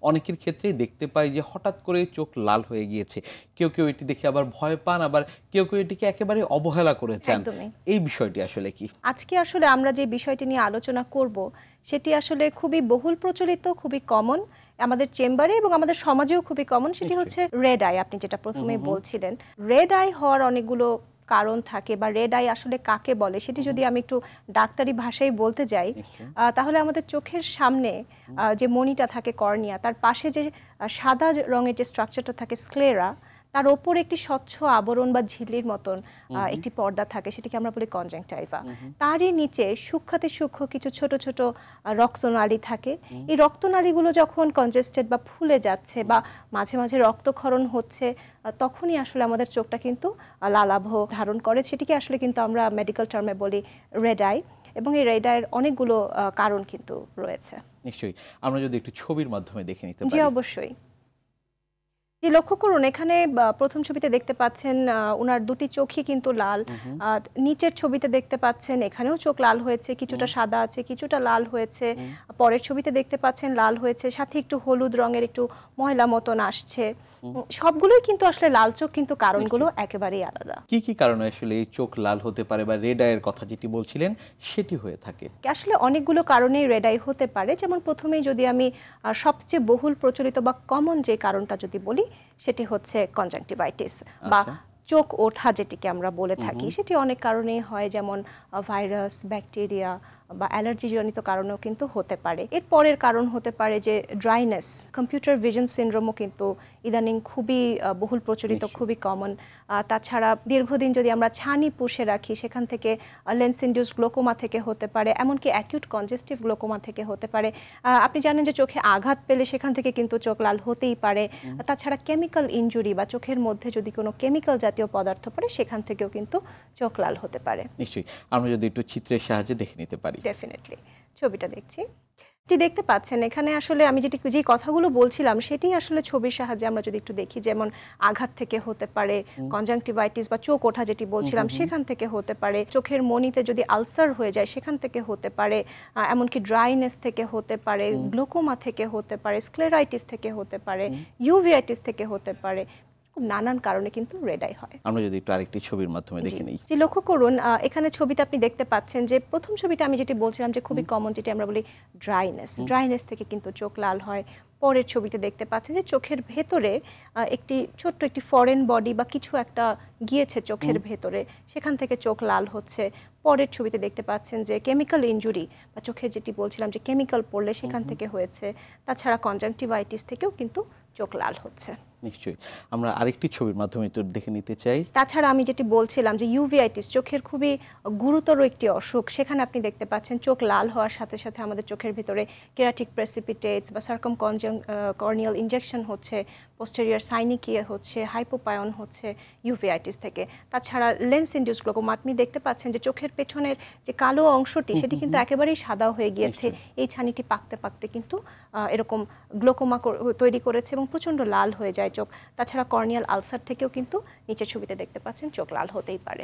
অনেকের ক্ষেত্রেই দেখতে পাই যে হঠাৎ করে চোখ লাল হয়ে গিয়েছে। কেউ এটি দেখে আবার ভয় পান, আবার কেউ এটিকে একেবারে অবহেলা করে চান। একদমই। এই বিষয়টি আসলে কি? আজকে আসলে আমরা যে বিষয়টি নিয়ে আলোচনা করব সেটি আসলে খুবই বহুল প্রচলিত, খুবই কমন আমাদের চেম্বারে এবং আমাদের সমাজেও খুবই কমন। সেটি নিশ্চয়ই। হচ্ছে রেড আই। আপনি যেটা হুম, প্রথমে হুম, হুম। বলছিলেন, রেড আই হওয়ার অনেকগুলো কারণ থাকে, বা রেড আই আসলে কাকে বলে সেটি হুম, যদি হুম। আমি একটু ডাক্তারি ভাষায় বলতে যাই, নিশ্চয়ই। তাহলে আমাদের চোখের সামনে হুম, যে মণিটা থাকে কর্নিয়া, তার পাশে যে সাদা রঙের যে স্ট্রাকচারটা থাকে স্ক্লেরা, তার ওপর একটি স্বচ্ছ আবরণ বা ঝিল্লির মতন হুম, হুম, একটি পর্দা থাকে, সেটাকে আমরা বলি কনজাংক্টাইভা। হুম, হুম, তারই নিচে সূক্ষ্মাতি সূক্ষ্ম কিছু ছোট ছোট রক্তনালী থাকে। হুম, এই রক্তনালীগুলো যখন কনজেস্টেড বা ফুলে যাচ্ছে বা মাঝে মাঝে রক্তক্ষরণ হচ্ছে, তখনই আসলে আমাদের চোখটা কিন্তু লালাভ ধারণ করে। সেটিকে আসলে কিন্তু আমরা মেডিকেল টার্মে বলি রেড আই, এবং এই রেড আইয়ের অনেকগুলো কারণ কিন্তু রয়েছে। নিশ্চয়ই। আমরা যদি একটু ছবির মাধ্যমে দেখে নিতে জি, পারি। অবশ্যই। যে লক্ষ্য করুন এখানে প্রথম ছবিতে দেখতে পাচ্ছেন উনার দুটি চোখই কিন্তু লাল। হুম, হুম, নিচের ছবিতে দেখতে পাচ্ছেন এখানেও চোখ লাল হয়েছে, কিছুটা হুম, সাদা আছে, কিছুটা লাল হয়েছে। হুম, পরের ছবিতে দেখতে পাচ্ছেন লাল হয়েছে, সাথে একটু হলুদ রঙের একটু ময়লা মতন আসছে। হুম। সবগুলোই কিন্তু আসলে লাল চোখ, কিন্তু কারণগুলো নিশ্চয়ই। একেবারেই আলাদা। কি কারণে আসলে এই চোখ লাল হতে পারে বা রেড আই এর কথা যেটি বলছিলেন সেটি হয়ে থাকে? আসলে অনেকগুলো কারণেই রেড আই হতে পারে। যেমন প্রথমেই যদি আমি সবচেয়ে বহুল প্রচলিত বা কমন যে কারণটা যদি বলি, সেটি হচ্ছে কনজাংটিভাইটিস বা আচ্ছা। চোখ ওঠা যেটিকে আমরা বলে হুম, থাকি। হুম। সেটি অনেক কারণেই হয়, যেমন ভাইরাস, ব্যাকটেরিয়া বা অ্যালার্জিজনিত কারণেও কিন্তু হতে পারে। এর পরের কারণ হতে পারে যে ড্রাইনেস, কম্পিউটার ভিশন সিনড্রোমও কিন্তু ইদানিং খুবই বহুল প্রচলিত, নিশ্চয়ই। খুবই কমন। তাছাড়া দীর্ঘদিন যদি আমরা ছানি পুষে রাখি, সেখান থেকে লেন্স ইনডিউসড গ্লোকোমা থেকে হতে পারে, এমনকি অ্যাকিউট কনজেস্টিভ গ্লোকোমা থেকে হতে পারে। আপনি জানেন যে চোখে আঘাত পেলে সেখান থেকে কিন্তু চোখ লাল হতেই পারে। হুম। তাছাড়া কেমিক্যাল ইনজুরি বা চোখের মধ্যে যদি কোনো কেমিক্যাল জাতীয় পদার্থ পড়ে, সেখান থেকেও কিন্তু চোখ লাল হতে পারে। নিশ্চয়ই। আমরা যদি একটু চিত্রের সাহায্যে দেখে নিতে পারি। ডেফিনেটলি। ছবিটা দেখছি। টি দেখতে পাচ্ছেন এখানে আসলে আমি যে কথাগুলো বলছিলাম সেটি আসলে ছবির সাহায্যে আমরা যদি একটু দেখি, যেমন আঘাত থেকে হতে পারে, হুম, কনজাংটিভাইটিস বা চোখ ওঠা যেটি হুম, বলছিলাম হুম, হুম, সেখান থেকে হতে পারে, চোখের মণিতে যদি আলসার হয়ে যায় সেখান থেকে হতে পারে, এমনকি ড্রাইনেস থেকে হতে পারে, হুম, গ্লোকোমা থেকে হতে পারে, স্ক্লেরাইটিস থেকে হতে পারে, হুম। ইউভিআইটিস থেকে হতে পারে। খুব নানান কারণে কিন্তু রেড আই হয়। আমরা যদি একটু আরেকটি ছবির মাধ্যমে জি, দেখে নেই। জি, লক্ষ্য করুন এখানে ছবিতে আপনি দেখতে পাচ্ছেন যে প্রথম ছবিটা আমি যেটি বলছিলাম যে খুবই হুম, কমন, যেটি আমরা বলি ড্রাইনেস। হুম, ড্রাইনেস থেকে কিন্তু চোখ লাল হয়। পরের ছবিতে দেখতে পাচ্ছেন যে চোখের ভেতরে একটি ছোট্ট একটি ফরেন বডি বা কিছু একটা গিয়েছে চোখের হুম, ভেতরে, সেখান থেকে চোখ লাল হচ্ছে। পরের ছবিতে দেখতে পাচ্ছেন যে কেমিক্যাল ইনজুরি বা চোখে যেটি বলছিলাম যে কেমিক্যাল পড়লে হুম, সেখান হুম। থেকে হয়েছে। তাছাড়া কনজাংটিভাইটিস থেকেও কিন্তু চোখ লাল হচ্ছে। নিশ্চয়ই। আমরা আরেকটি ছবির মাধ্যমে একটু দেখে নিতে চাই। তাছাড়া আমি যেটি বলছিলাম যে ইউভিআইটিস চোখের খুবই গুরুতর একটি অসুখ, সেখানে আপনি দেখতে পাচ্ছেন চোখ লাল হওয়ার সাথে সাথে আমাদের চোখের ভিতরে কেরাটিক প্রেসিপিটেটস বা কর্নিয়াল ইনজেকশন হচ্ছে, পোস্টেরিয়র সাইনিকিয়া হচ্ছে, হাইপোপায়ন হচ্ছে ইউভিআইটিস থেকে। তাছাড়া লেন্স ইনডিউসড গ্লোকোমা, আপনি দেখতে পাচ্ছেন যে চোখের পেছনের যে কালো অংশটি হুম, সেটি হুম, কিন্তু হুম। একেবারেই সাদা হয়ে গিয়েছে। নিশ্চয়ই। এই ছানিটি পাকতে পাকতে কিন্তু এরকম গ্লোকোমা তৈরি করেছে এবং প্রচণ্ড লাল হয়ে যায় চোখ। তাছাড়া কর্নিয়াল আলসার থেকেও কিন্তু নিচের ছবিতে দেখতে পাচ্ছেন চোখ লাল হতেই পারে।